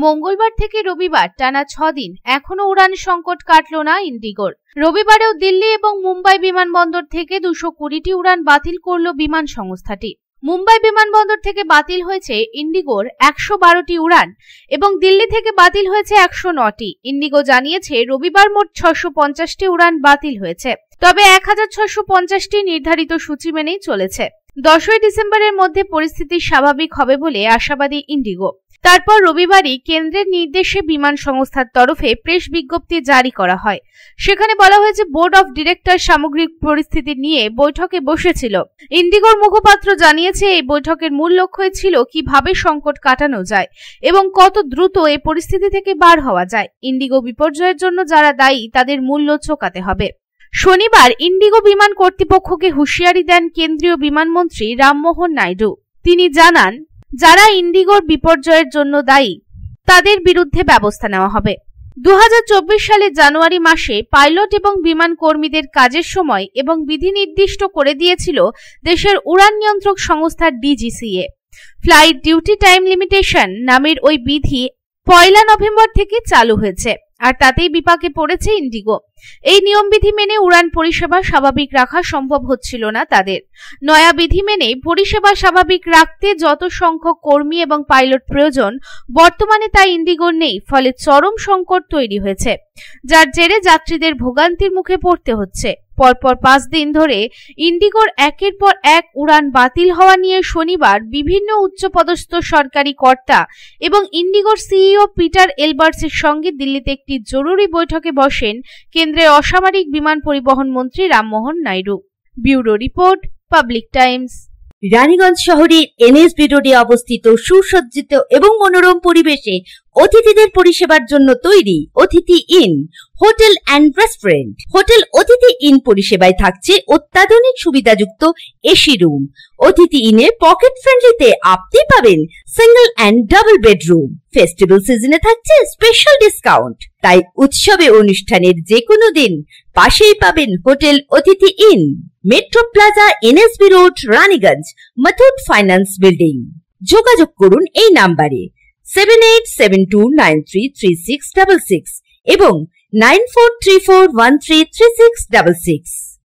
মঙ্গলবার থেকে রবিবার টানা 6 দিন এখনো উড়ান সংকট কাটল না ইন্ডিগোর। রবিবারেও দিল্লি এবং মুম্বাই বিমানবন্দর থেকে 220টি উড়ান বাতিল করল বিমান সংস্থাটি। মুম্বাই বিমানবন্দর থেকে বাতিল হয়েছে ইন্ডিগোর 112টি উড়ান এবং দিল্লি থেকে বাতিল হয়েছে 109টি। ইন্ডিগো জানিয়েছে রবিবার মোট 650টি উড়ান বাতিল হয়েছে, তবে 1650টি নির্ধারিত সূচি মেনেই চলেছে। 10ই ডিসেম্বরের মধ্যে পরিস্থিতি স্বাভাবিক হবে বলে আশাবাদী ইন্ডিগো। তারপর রবিবারই কেন্দ্রের নির্দেশে বিমান সংস্থার তরফে প্রেস বিজ্ঞপ্তি জারি করা হয়। সেখানে বলা হয়েছে বোর্ড অফ ডিরেক্টর সামগ্রিক পরিস্থিতি নিয়ে বৈঠকে বসেছিল। ইন্ডিগোর মুখপাত্র জানিয়েছে এই বৈঠকের মূল লক্ষ্যই ছিল কিভাবে সংকট কাটানো যায় এবং কত দ্রুত এই পরিস্থিতি থেকে বার হওয়া যায়। ইন্ডিগো বিপর্যয়ের জন্য যারা দায়ী তাদের মূল্য চোকাতে হবে। শনিবার ইন্ডিগো বিমান কর্তৃপক্ষকে হুঁশিয়ারি দেন কেন্দ্রীয় বিমানমন্ত্রী রামমোহন নাইডু। তিনি জানান, যারা ইন্ডিগোর বিপর্যয়ের জন্য দায়ী তাদের বিরুদ্ধে ব্যবস্থা নেওয়া হবে। 2024 সালের জানুয়ারি মাসে পাইলট এবং বিমান কর্মীদের কাজের সময় এবং বিধি নির্দিষ্ট করে দিয়েছিল দেশের উড়ান নিয়ন্ত্রক সংস্থার DGCA. Flight duty time limitation নামের ওই বিধি 1 নভেম্বর থেকে চালু হয়েছে, আর তাতেই বিপাকে পড়েছে ইন্ডিগো। এই নিয়মবিধি মেনে উড়ান পরিষেবা স্বাভাবিক রাখা সম্ভব হচ্ছিল না তাদের। নয়া বিধি মেনে পরিষেবা স্বাভাবিক রাখতে যত সংখ্যক কর্মী এবং পাইলট প্রয়োজন বর্তমানে তা ইন্ডিগোর নেই, ফলে চরম সংকট তৈরি হয়েছে, যার জেরে যাত্রীদের ভোগান্তির মুখে পড়তে হচ্ছে। পরপর 5 দিন ধরে ইন্ডিগোর একের পর এক উড়ান বাতিল হওয়া নিয়ে শনিবার বিভিন্ন উচ্চপদস্থ সরকারি কর্তা এবং ইন্ডিগোর সিইও পিটার এলবার্সের সঙ্গে দিল্লিতে একটি জরুরি বৈঠকে বসেন কেন্দ্রের অসামরিক বিমান পরিবহন মন্ত্রী Rammohan Naidu. Bureau report, public Times. Raniganj শহরের এনএসবি রোডে অবস্থিত সুসজ্জিত এবং মনোরম পরিবেশে অতিথিদের পরিষেবার জন্য তৈরি অতিথি in hotel and restaurant. Hotel অতিথি ইন পরিষেবায় থাকছে অত্যাধুনিক সুবিধাযুক্ত এসি রুম। অতিথি ইনে পকেট ফ্রেন্ডলিতে আপনি পাবেন single and double bedroom. Festival সিজনে থাকছে স্পেশাল ডিসকাউন্ট, তাই উৎসবে অনুষ্ঠানের যে কোনো দিন পাশেই পাবেন হোটেল অতিথি in, metro plaza, NSB road, Raniganj, Muthoot finance building. যোগাযোগ করুন এই নাম্বারে 7872933666 এবং 9434133666।